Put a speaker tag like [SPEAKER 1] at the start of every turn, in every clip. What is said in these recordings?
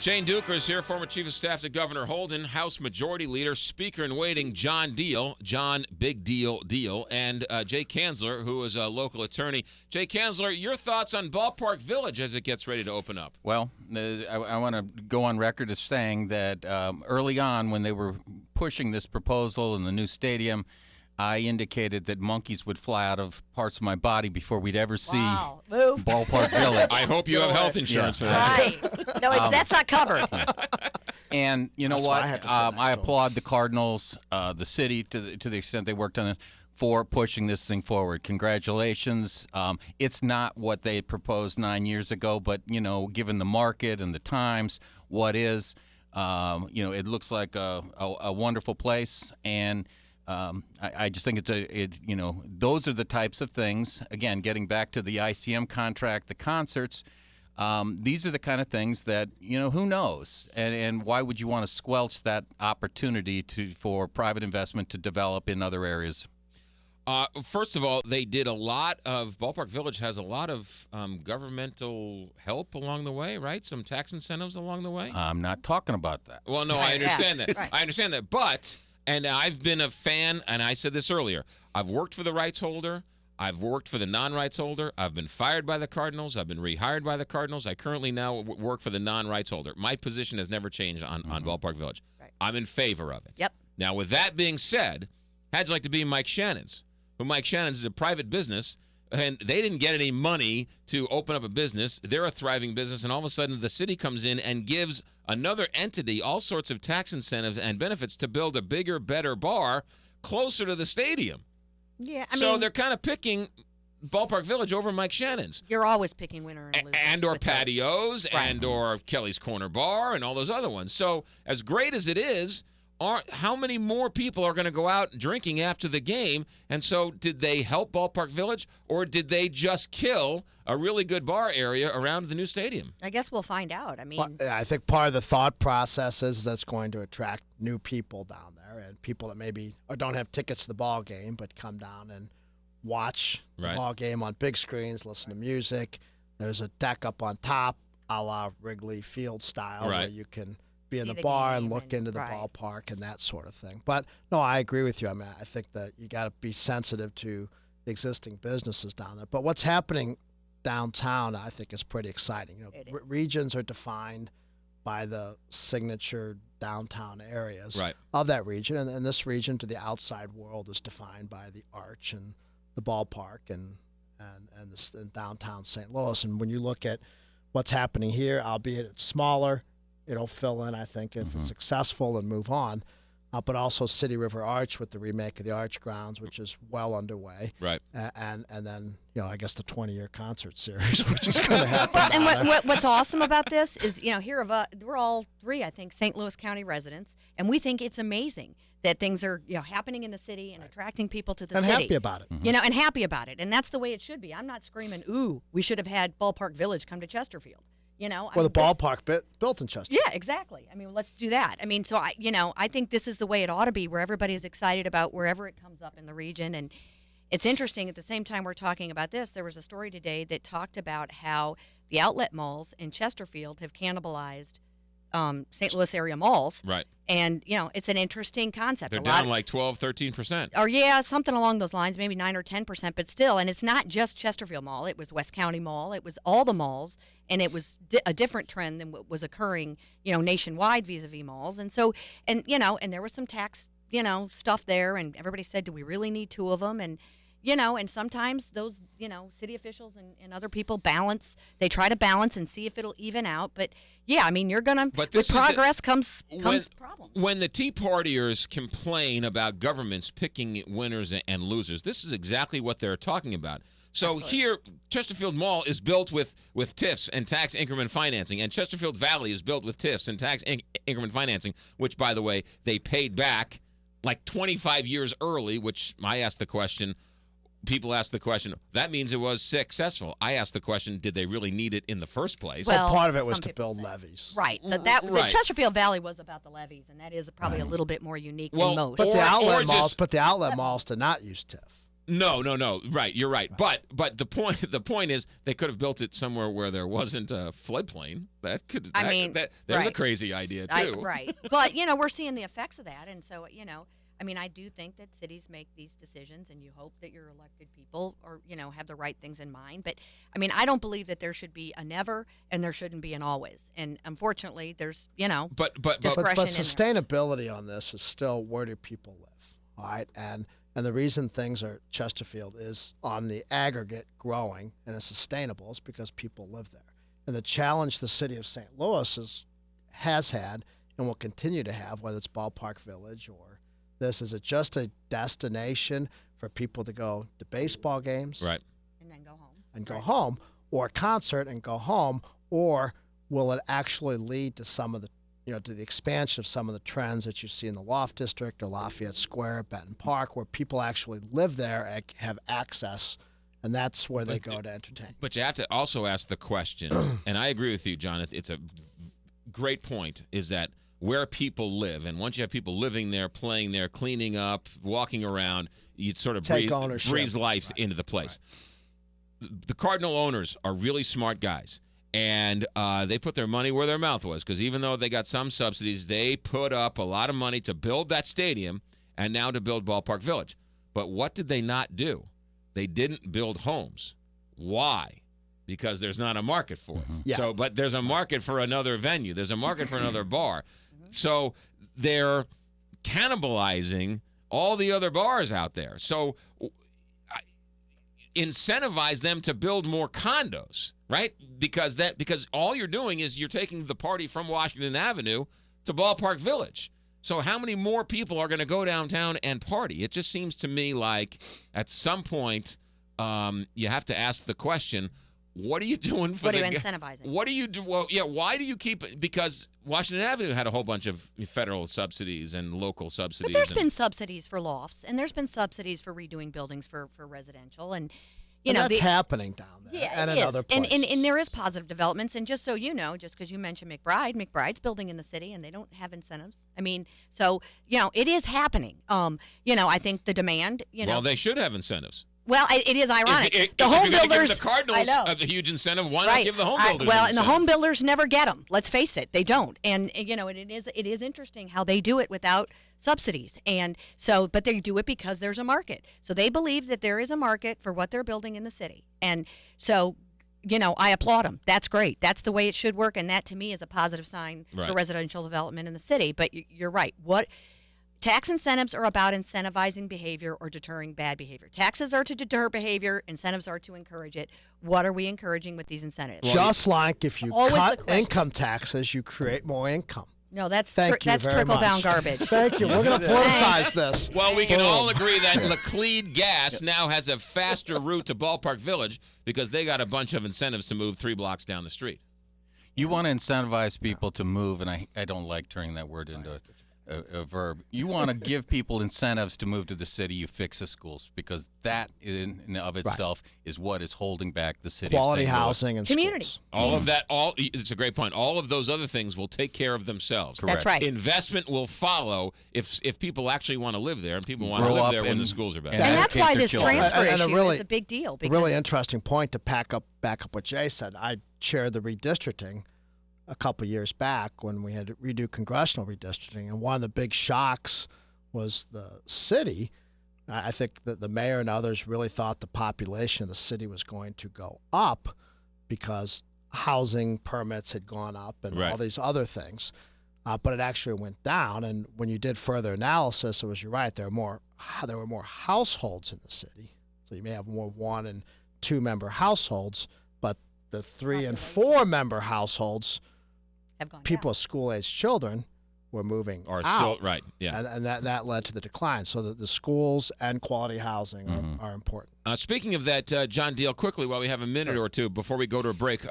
[SPEAKER 1] Shane Duker is here, former Chief of Staff to Governor Holden, House Majority Leader, Speaker in Waiting John Big Deal, and Jay Kanzler, who is a local attorney. Jay Kanzler, your thoughts on Ballpark Village as it gets ready to open up?
[SPEAKER 2] Well, I want to go on record as saying that early on when they were pushing this proposal in the new stadium, I indicated that monkeys would fly out of parts of my body before we'd ever see Ballpark Village.
[SPEAKER 1] I hope you have health insurance for that.
[SPEAKER 3] Right. No, that's not covered.
[SPEAKER 2] And you know
[SPEAKER 4] That's
[SPEAKER 2] what?
[SPEAKER 4] why I had to sit next
[SPEAKER 2] I
[SPEAKER 4] to 'em.
[SPEAKER 2] applaud the Cardinals, the city, to the extent they worked on it, for pushing this thing forward. Congratulations. It's not what they proposed 9 years ago, but, given the market and the times, what is, it looks like a wonderful place. And I just think those are the types of things, again, getting back to the ICM contract, the concerts, these are the kind of things that, who knows? And why would you want to squelch that opportunity for private investment to develop in other areas?
[SPEAKER 1] First of all, they did Ballpark Village has a lot of governmental help along the way, right? Some tax incentives along the way?
[SPEAKER 2] I'm not talking about that.
[SPEAKER 1] Well, no, I understand that.
[SPEAKER 3] Right.
[SPEAKER 1] I understand that. But, and I've been a fan, and I said this earlier, I've worked for the rights holder. I've worked for the non-rights holder. I've been fired by the Cardinals. I've been rehired by the Cardinals. I currently now work for the non-rights holder. My position has never changed on Ballpark Village.
[SPEAKER 3] Right.
[SPEAKER 1] I'm in favor of it.
[SPEAKER 3] Yep.
[SPEAKER 1] Now, with that being said, how'd you like to be Mike Shannon's? Who Mike Shannon's is a private business, and they didn't get any money to open up a business. They're a thriving business, and all of a sudden the city comes in and gives another entity all sorts of tax incentives and benefits to build a bigger, better bar closer to the stadium.
[SPEAKER 3] Yeah,
[SPEAKER 1] So they're kind of picking Ballpark Village over Mike Shannon's.
[SPEAKER 3] You're always picking winner and loser.
[SPEAKER 1] And or patios,
[SPEAKER 3] Right.
[SPEAKER 1] and or Kelly's Corner Bar, and all those other ones. So as great as it is, how many more people are going to go out drinking after the game? And so did they help Ballpark Village, or did they just kill a really good bar area around the new stadium?
[SPEAKER 3] I guess we'll find out.
[SPEAKER 4] I think part of the thought process is that's going to attract new people down there, and people that maybe don't have tickets to the ball game but come down and watch the ball game on big screens, listen to music. There's a deck up on top, a la Wrigley Field style, where you can be in
[SPEAKER 3] See
[SPEAKER 4] the
[SPEAKER 3] the
[SPEAKER 4] bar and
[SPEAKER 3] game
[SPEAKER 4] look
[SPEAKER 3] and-
[SPEAKER 4] into the
[SPEAKER 3] right.
[SPEAKER 4] ballpark and that sort of thing. But no, I agree with you. I think that you got to be sensitive to the existing businesses down there. But what's happening downtown, I think, is pretty exciting.
[SPEAKER 3] It is.
[SPEAKER 4] Regions are defined by the signature downtown areas
[SPEAKER 1] Right.
[SPEAKER 4] of that region, and this region to the outside world is defined by the Arch and the ballpark and downtown St. Louis. And when you look at what's happening here, albeit it's smaller, it'll fill in, I think, if it's successful and move on. But also City River Arch with the remake of the Arch grounds, which is well underway.
[SPEAKER 1] Right.
[SPEAKER 4] And then, I guess the 20-year concert series, which is going to happen.
[SPEAKER 3] And what's awesome about this is, we're all three, I think, St. Louis County residents, and we think it's amazing that things are, happening in the city and attracting people to the
[SPEAKER 4] and
[SPEAKER 3] city.
[SPEAKER 4] happy about it.
[SPEAKER 3] And happy about it. And that's the way it should be. I'm not screaming, ooh, we should have had Ballpark Village come to Chesterfield.
[SPEAKER 4] Well, the ballpark built in Chesterfield.
[SPEAKER 3] Yeah, exactly. Let's do that. So I think this is the way it ought to be, where everybody's excited about wherever it comes up in the region. And it's interesting, at the same time we're talking about this, there was a story today that talked about how the outlet malls in Chesterfield have cannibalized St. Louis area malls.
[SPEAKER 1] Right.
[SPEAKER 3] And, it's an interesting concept.
[SPEAKER 1] They're down like 12, 13%.
[SPEAKER 3] Or, yeah, something along those lines, maybe 9 or 10%, but still. And it's not just Chesterfield Mall. It was West County Mall. It was all the malls. And it was a different trend than what was occurring, nationwide vis-a-vis malls. And so, and there was some tax, stuff there. And everybody said, do we really need two of them? And, and sometimes those, city officials and other people they try to balance and see if it'll even out. But, yeah, you're going to, with progress comes problems.
[SPEAKER 1] When the Tea Partiers complain about governments picking winners and losers, this is exactly what they're talking about. So here, Chesterfield Mall is built with TIFs and tax increment financing, and Chesterfield Valley is built with TIFs and tax increment financing, which, by the way, they paid back like 25 years early, which I asked the question. People ask the question, that means it was successful. I asked the question, did they really need it in the first place?
[SPEAKER 4] Well, part of it was to build levees.
[SPEAKER 3] Right. The Chesterfield Valley was about the levees, and that is probably a little bit more unique than most.
[SPEAKER 4] But the outlet malls did not use TIF.
[SPEAKER 1] No. Right, you're right. But the point is they could have built it somewhere where there wasn't a floodplain. There's
[SPEAKER 3] right.
[SPEAKER 1] a crazy idea too.
[SPEAKER 3] Right. But we're seeing the effects of that, and so I do think that cities make these decisions, and you hope that your elected people have the right things in mind. But I don't believe that there should be a never and there shouldn't be an always. And unfortunately, there's
[SPEAKER 1] but
[SPEAKER 3] discretion
[SPEAKER 4] but
[SPEAKER 3] in there.
[SPEAKER 4] sustainability on this is still, where do people live? All right, and the reason things are Chesterfield is on the aggregate growing and is sustainable is because people live there. And the challenge the city of St. Louis has had and will continue to have, whether it's Ballpark Village or this, is it just a destination for people to go to baseball games,
[SPEAKER 1] Right,
[SPEAKER 3] and then go home.
[SPEAKER 4] go home, or a concert and go home, or will it actually lead to some of the to the expansion of some of the trends that you see in the Loft District or Lafayette Square, Benton Park, where people actually live there and have access, and that's where they go to entertain.
[SPEAKER 1] But you have to also ask the question, and I agree with you, John. It's a great point. Is that where people live, and once you have people living there, playing there, cleaning up, walking around, you'd sort of breathe life into the place. Right. The Cardinal owners are really smart guys. And they put their money where their mouth was, because even though they got some subsidies, they put up a lot of money to build that stadium and now to build Ballpark Village. But what did they not do? They didn't build homes. Why? Because there's not a market for it.
[SPEAKER 4] Yeah.
[SPEAKER 1] So, but there's a market for another venue. There's a market for another bar. So they're cannibalizing all the other bars out there. So incentivize them to build more condos, right? Because all you're doing is you're taking the party from Washington Avenue to Ballpark Village. So how many more people are going to go downtown and party? It just seems to me like at some point you have to ask the question, what are you doing for
[SPEAKER 3] what are you incentivizing?
[SPEAKER 1] What do you do? Well, yeah, why do you keep it? Because Washington Avenue had a whole bunch of federal subsidies and local subsidies.
[SPEAKER 3] But there's been subsidies for lofts, and there's been subsidies for redoing buildings for residential, and
[SPEAKER 4] that's happening down there and in other places.
[SPEAKER 3] And there is positive developments. And just so you know, just because you mentioned McBride's building in the city, and they don't have incentives. So it is happening. I think the demand.
[SPEAKER 1] Well, they should have incentives.
[SPEAKER 3] Well, it is ironic.
[SPEAKER 1] The
[SPEAKER 3] home
[SPEAKER 1] Give
[SPEAKER 3] builders,
[SPEAKER 1] the Cardinals a huge incentive. Why not give the home builders?
[SPEAKER 3] And the home builders never get them. Let's face it, they don't. And it is interesting how they do it without subsidies. And so, but they do it because there's a market. So they believe that there is a market for what they're building in the city. And so, I applaud them. That's great. That's the way it should work. And that to me is a positive sign for residential development in the city. But you're right. Tax incentives are about incentivizing behavior or deterring bad behavior. Taxes are to deter behavior. Incentives are to encourage it. What are we encouraging with these incentives?
[SPEAKER 4] Just like if you cut income taxes, you create more income.
[SPEAKER 3] No, that's trickle-down garbage.
[SPEAKER 4] Thank you. We're going to politicize this.
[SPEAKER 1] Well, we can all agree that Laclede Gas now has a faster route to Ballpark Village because they got a bunch of incentives to move 3 blocks down the street.
[SPEAKER 2] You want to incentivize people to move, and I don't like turning that word into a verb. You want to give people incentives to move to the city. You fix the schools, because that in and of itself is what is holding back the city.
[SPEAKER 4] Quality
[SPEAKER 2] of St. Louis.
[SPEAKER 4] housing and
[SPEAKER 3] community.
[SPEAKER 4] Schools.
[SPEAKER 1] All of that. It's a great point. All of those other things will take care of themselves.
[SPEAKER 2] Correct.
[SPEAKER 3] That's right.
[SPEAKER 1] Investment will follow if people actually want to live there, and people want to live there when the schools are back.
[SPEAKER 3] And that's why this transfer
[SPEAKER 4] And
[SPEAKER 3] issue is a big deal.
[SPEAKER 4] A really interesting point to back up what Jay said. I chaired the redistricting a couple years back when we had to redo congressional redistricting, and one of the big shocks was the city. I think that the mayor and others really thought the population of the city was going to go up because housing permits had gone up and all these other things, but it actually went down. And when you did further analysis, you're right, there were more households in the city, so you may have more 1- and 2-member households, but the 3- and 4-member households, people with school-aged children, were moving out.
[SPEAKER 1] Still right, yeah,
[SPEAKER 4] and that led to the decline. So the schools and quality housing are important.
[SPEAKER 1] Speaking of that, John Deal, quickly while we have a minute or two before we go to a break,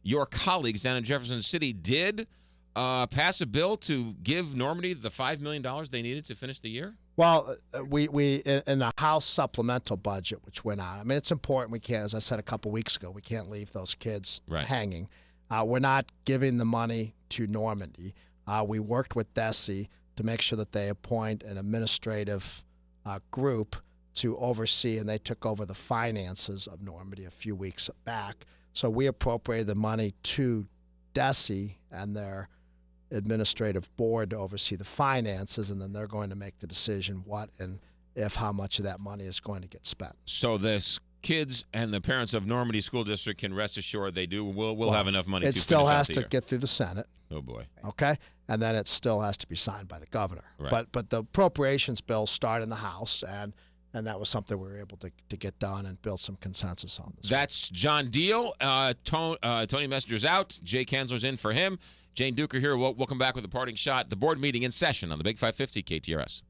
[SPEAKER 1] your colleagues down in Jefferson City did pass a bill to give Normandy the $5 million they needed to finish the year.
[SPEAKER 4] Well, we in the House supplemental budget, which went out. I mean, it's important. We can't, as I said a couple weeks ago, we can't leave those kids hanging. We're not giving the money to Normandy. We worked with DESE to make sure that they appoint an administrative group to oversee, and they took over the finances of Normandy a few weeks back. So we appropriated the money to DESE and their administrative board to oversee the finances, and then they're going to make the decision what and if how much of that money is going to get spent.
[SPEAKER 1] So this kids and the parents of Normandy School District can rest assured they do. We'll have enough money.
[SPEAKER 4] It
[SPEAKER 1] to
[SPEAKER 4] still
[SPEAKER 1] finish out
[SPEAKER 4] has
[SPEAKER 1] the
[SPEAKER 4] to
[SPEAKER 1] year.
[SPEAKER 4] get through the Senate.
[SPEAKER 1] Oh boy.
[SPEAKER 4] Okay, and then it still has to be signed by the governor.
[SPEAKER 1] Right.
[SPEAKER 4] But the appropriations bill start in the House, and that was something we were able to get done and build some consensus on this.
[SPEAKER 1] That's John Deal. Tony Messenger's out. Jay Kensler's in for him. Jane Duker here. We'll come back with a parting shot. The board meeting in session on the Big 550 KTRS.